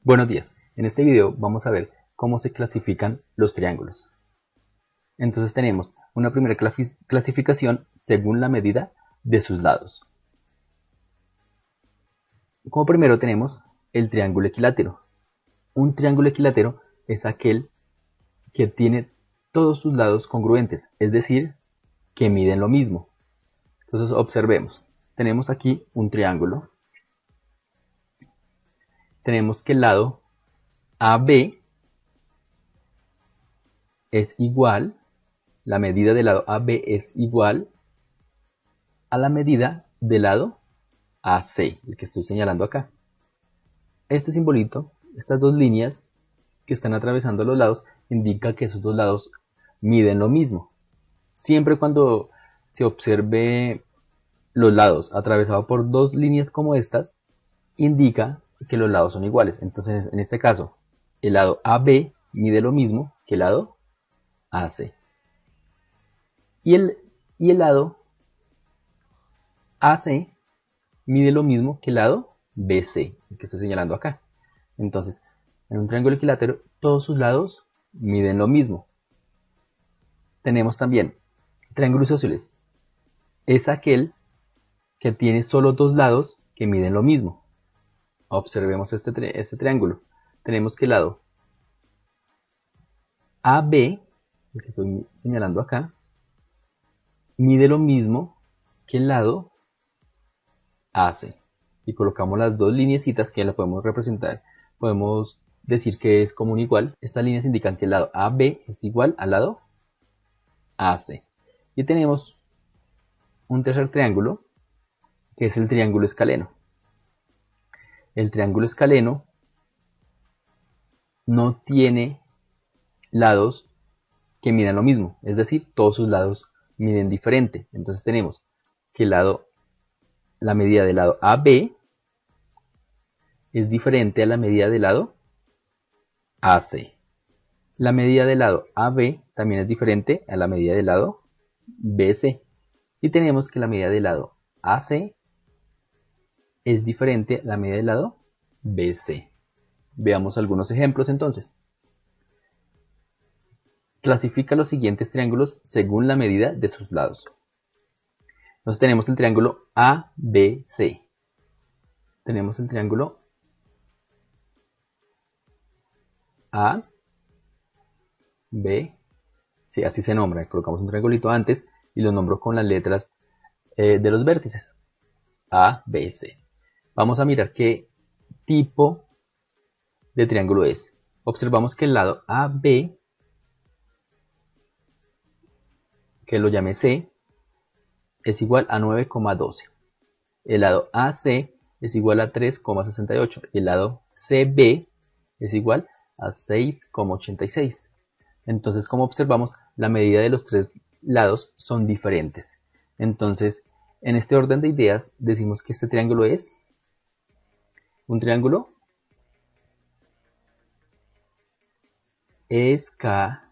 Buenos días, en este video vamos a ver cómo se clasifican los triángulos. Entonces tenemos una primera clasificación según la medida de sus lados. Como primero tenemos el triángulo equilátero. Un triángulo equilátero es aquel que tiene todos sus lados congruentes, es decir, que miden lo mismo. Entonces observemos, tenemos aquí un triángulo. Tenemos que el lado AB es igual, la medida del lado AB es igual a la medida del lado AC, el que estoy señalando acá. Este simbolito, estas dos líneas que están atravesando los lados, indica que esos dos lados miden lo mismo. Siempre cuando se observe los lados atravesados por dos líneas como estas, indica que los lados son iguales. Entonces, en este caso, el lado AB mide lo mismo que el lado AC. Y el lado AC mide lo mismo que el lado BC, el que estoy señalando acá. Entonces, en un triángulo equilátero, todos sus lados miden lo mismo. Tenemos también triángulo isósceles. Es aquel que tiene solo dos lados que miden lo mismo. Observemos este triángulo. Tenemos que el lado AB, el que estoy señalando acá, mide lo mismo que el lado AC. Y colocamos las dos lineecitas que la podemos representar. Podemos decir que es común igual. Estas líneas indican que el lado AB es igual al lado AC. Y tenemos un tercer triángulo, que es el triángulo escaleno. El triángulo escaleno no tiene lados que midan lo mismo, es decir, todos sus lados miden diferente. Entonces tenemos que la medida del lado AB es diferente a la medida del lado AC. La medida del lado AB también es diferente a la medida del lado BC. Y tenemos que la medida del lado AC es diferente a la medida del lado BC. Veamos algunos ejemplos entonces. Clasifica los siguientes triángulos según la medida de sus lados. Entonces tenemos el triángulo ABC. Tenemos el triángulo A, B, sí, así se nombra. Colocamos un triangulito antes y lo nombro con las letras de los vértices. A, B, C. Vamos a mirar qué tipo de triángulo es. Observamos que el lado AB, que lo llame C, es igual a 9,12. El lado AC es igual a 3,68. Y el lado CB es igual a 6,86. Entonces, como observamos, la medida de los tres lados son diferentes. Entonces, en este orden de ideas, decimos que este triángulo es un triángulo escaleno,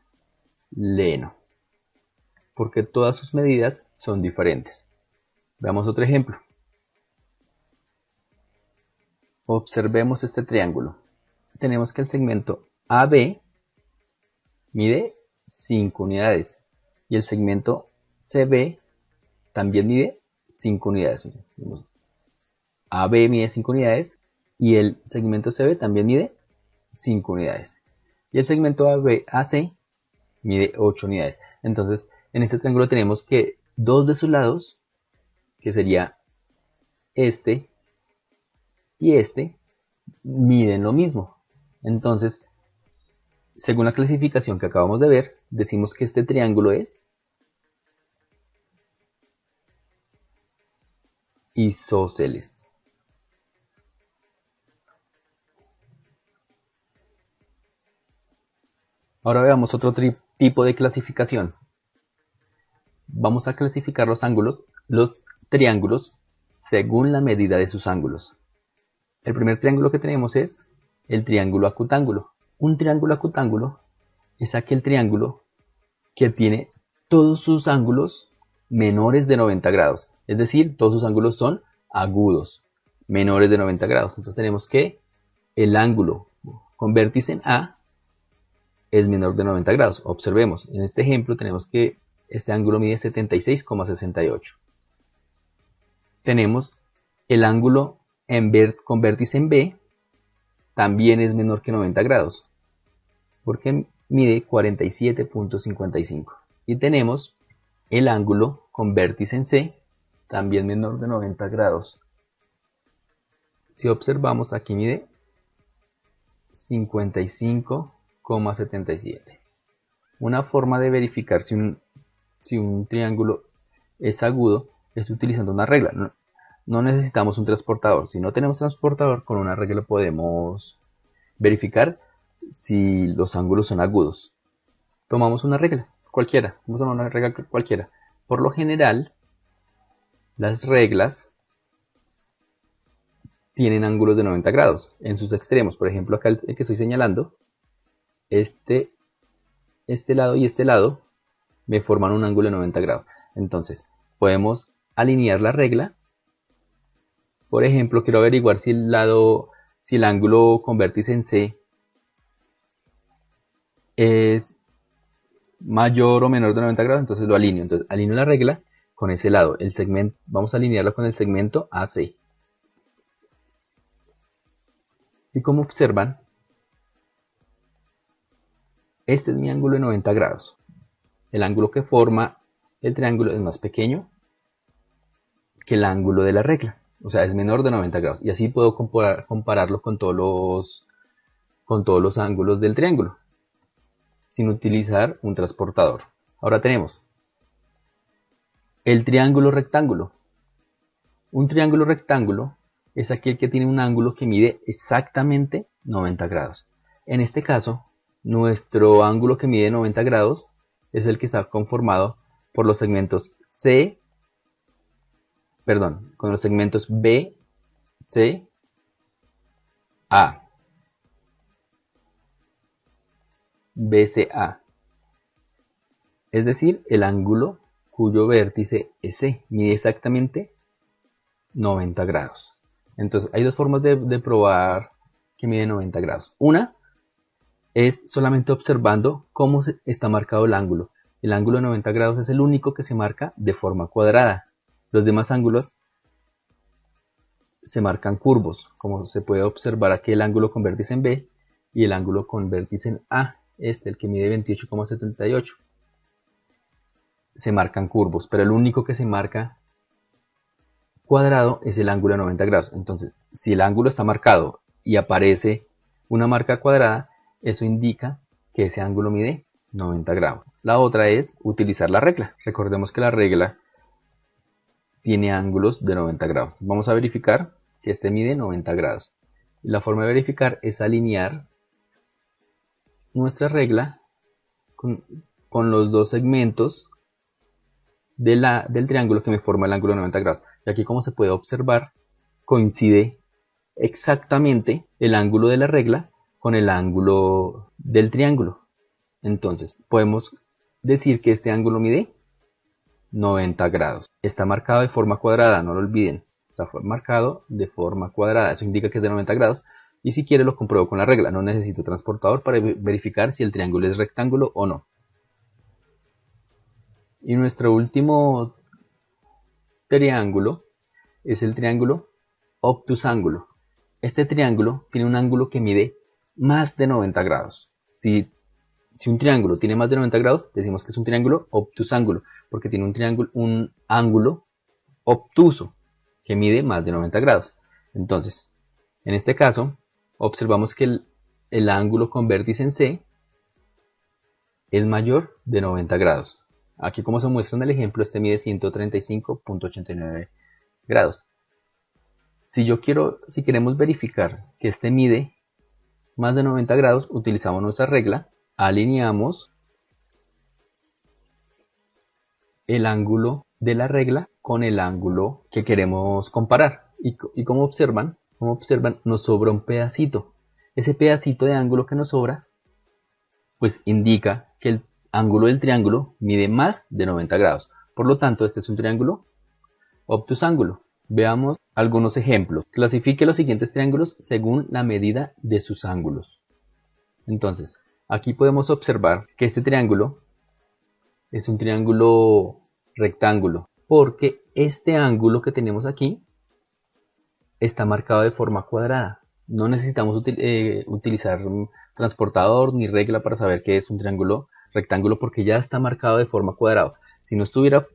porque todas sus medidas son diferentes. Veamos otro ejemplo. Observemos este triángulo. Tenemos que el segmento AB mide 5 unidades y el segmento CB también mide 5 unidades. AB mide 5 unidades y el segmento CB también mide 5 unidades. Y el segmento AC mide 8 unidades. Entonces, en este triángulo tenemos que dos de sus lados, que sería este y este, miden lo mismo. Entonces, según la clasificación que acabamos de ver, decimos que este triángulo es isósceles. Ahora veamos otro tipo de clasificación. Vamos a clasificar los triángulos, según la medida de sus ángulos. El primer triángulo que tenemos es el triángulo acutángulo. Un triángulo acutángulo es aquel triángulo que tiene todos sus ángulos menores de 90 grados. Es decir, todos sus ángulos son agudos, menores de 90 grados. Entonces tenemos que el ángulo con vértice en A es menor de 90 grados. Observemos, en este ejemplo tenemos que este ángulo mide 76,68. Tenemos el ángulo con vértice en B, también es menor que 90 grados, porque mide 47,55. Y tenemos el ángulo con vértice en C, también menor de 90 grados. Si observamos, aquí mide 55,77. Una forma de verificar si un triángulo es agudo es utilizando una regla. No necesitamos un transportador. Si no tenemos transportador, con una regla podemos verificar si los ángulos son agudos. Tomamos una regla cualquiera. Vamos a tomar una regla cualquiera. Por lo general, las reglas tienen ángulos de 90 grados en sus extremos. Por ejemplo, acá el que estoy señalando, este lado y este lado me forman un ángulo de 90 grados. Entonces, podemos alinear la regla. Por ejemplo, quiero averiguar si el ángulo con vértice en C es mayor o menor de 90 grados, entonces lo alineo. Entonces, alineo la regla con ese lado. El segmento, vamos a alinearlo con el segmento AC. Y como observan, este es mi ángulo de 90 grados. El ángulo que forma el triángulo es más pequeño que el ángulo de la regla. O sea, es menor de 90 grados. Y así puedo compararlo con todos los ángulos del triángulo, sin utilizar un transportador. Ahora tenemos el triángulo rectángulo. Un triángulo rectángulo es aquel que tiene un ángulo que mide exactamente 90 grados. En este caso, nuestro ángulo que mide 90 grados es el que está conformado por los segmentos con los segmentos B, C, A. BCA. Es decir, el ángulo cuyo vértice es C, mide exactamente 90 grados. Entonces, hay dos formas de probar que mide 90 grados. Una es solamente observando cómo está marcado el ángulo. El ángulo de 90 grados es el único que se marca de forma cuadrada. Los demás ángulos se marcan curvos, como se puede observar aquí el ángulo con vértice en B y el ángulo con vértice en A, el que mide 28,78. Se marcan curvos, pero el único que se marca cuadrado es el ángulo de 90 grados. Entonces, si el ángulo está marcado y aparece una marca cuadrada, eso indica que ese ángulo mide 90 grados. La otra es utilizar la regla. Recordemos que la regla tiene ángulos de 90 grados. Vamos a verificar que este mide 90 grados. La forma de verificar es alinear nuestra regla con los dos segmentos del triángulo que me forma el ángulo de 90 grados. Y aquí, como se puede observar, coincide exactamente el ángulo de la regla con el ángulo del triángulo. Entonces, podemos decir que este ángulo mide 90 grados. Está marcado de forma cuadrada, no lo olviden. Está marcado de forma cuadrada. Eso indica que es de 90 grados. Y si quiere lo compruebo con la regla. No necesito transportador para verificar si el triángulo es rectángulo o no. Y nuestro último triángulo es el triángulo obtusángulo. Este triángulo tiene un ángulo que mide más de 90 grados. Si un triángulo tiene más de 90 grados, decimos que es un triángulo obtusángulo, porque tiene un ángulo obtuso que mide más de 90 grados. Entonces, en este caso, observamos que el ángulo con vértice en C es mayor de 90 grados. Aquí, como se muestra en el ejemplo, este mide 135,89 grados. Si queremos verificar que este mide más de 90 grados, utilizamos nuestra regla, alineamos el ángulo de la regla con el ángulo que queremos comparar. Y como observan, nos sobra un pedacito. Ese pedacito de ángulo que nos sobra, pues indica que el ángulo del triángulo mide más de 90 grados. Por lo tanto, este es un triángulo obtusángulo. Veamos algunos ejemplos. Clasifique los siguientes triángulos según la medida de sus ángulos. Entonces, aquí podemos observar que este triángulo es un triángulo rectángulo, porque este ángulo que tenemos aquí está marcado de forma cuadrada. No necesitamos utilizar un transportador ni regla para saber que es un triángulo rectángulo, porque ya está marcado de forma cuadrada. Si no estuviera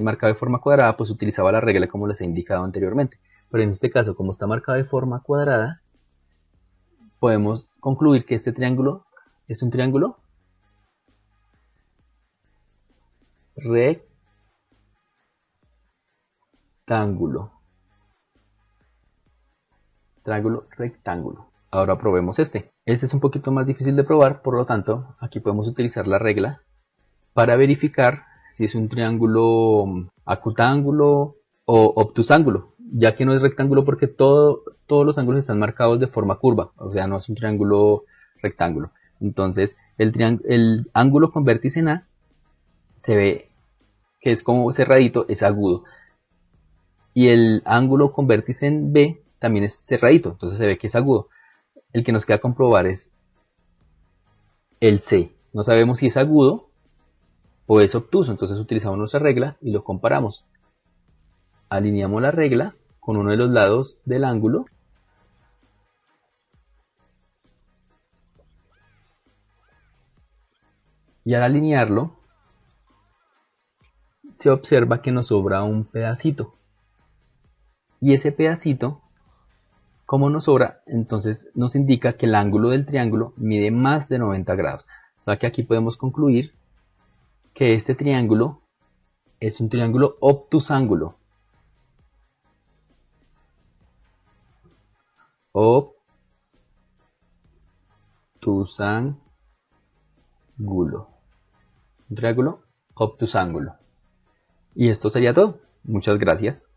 marcado de forma cuadrada, pues utilizaba la regla como les he indicado anteriormente. Pero en este caso, como está marcado de forma cuadrada, podemos concluir que este triángulo es un triángulo rectángulo. Triángulo rectángulo. Ahora probemos este. Este es un poquito más difícil de probar, por lo tanto, aquí podemos utilizar la regla para verificar si es un triángulo acutángulo o obtusángulo, ya que no es rectángulo porque todos los ángulos están marcados de forma curva, o sea, no es un triángulo rectángulo. Entonces, el ángulo con vértice en A se ve que es como cerradito, es agudo. Y el ángulo con vértice en B también es cerradito, entonces se ve que es agudo. El que nos queda comprobar es el C. No sabemos si es agudo o es obtuso, entonces utilizamos nuestra regla y lo comparamos. Alineamos la regla con uno de los lados del ángulo y al alinearlo se observa que nos sobra un pedacito, y ese pedacito, como nos sobra, entonces nos indica que el ángulo del triángulo mide más de 90 grados. O sea que aquí podemos concluir que este triángulo es un triángulo obtusángulo. Obtusángulo. Un triángulo obtusángulo. Y esto sería todo. Muchas gracias.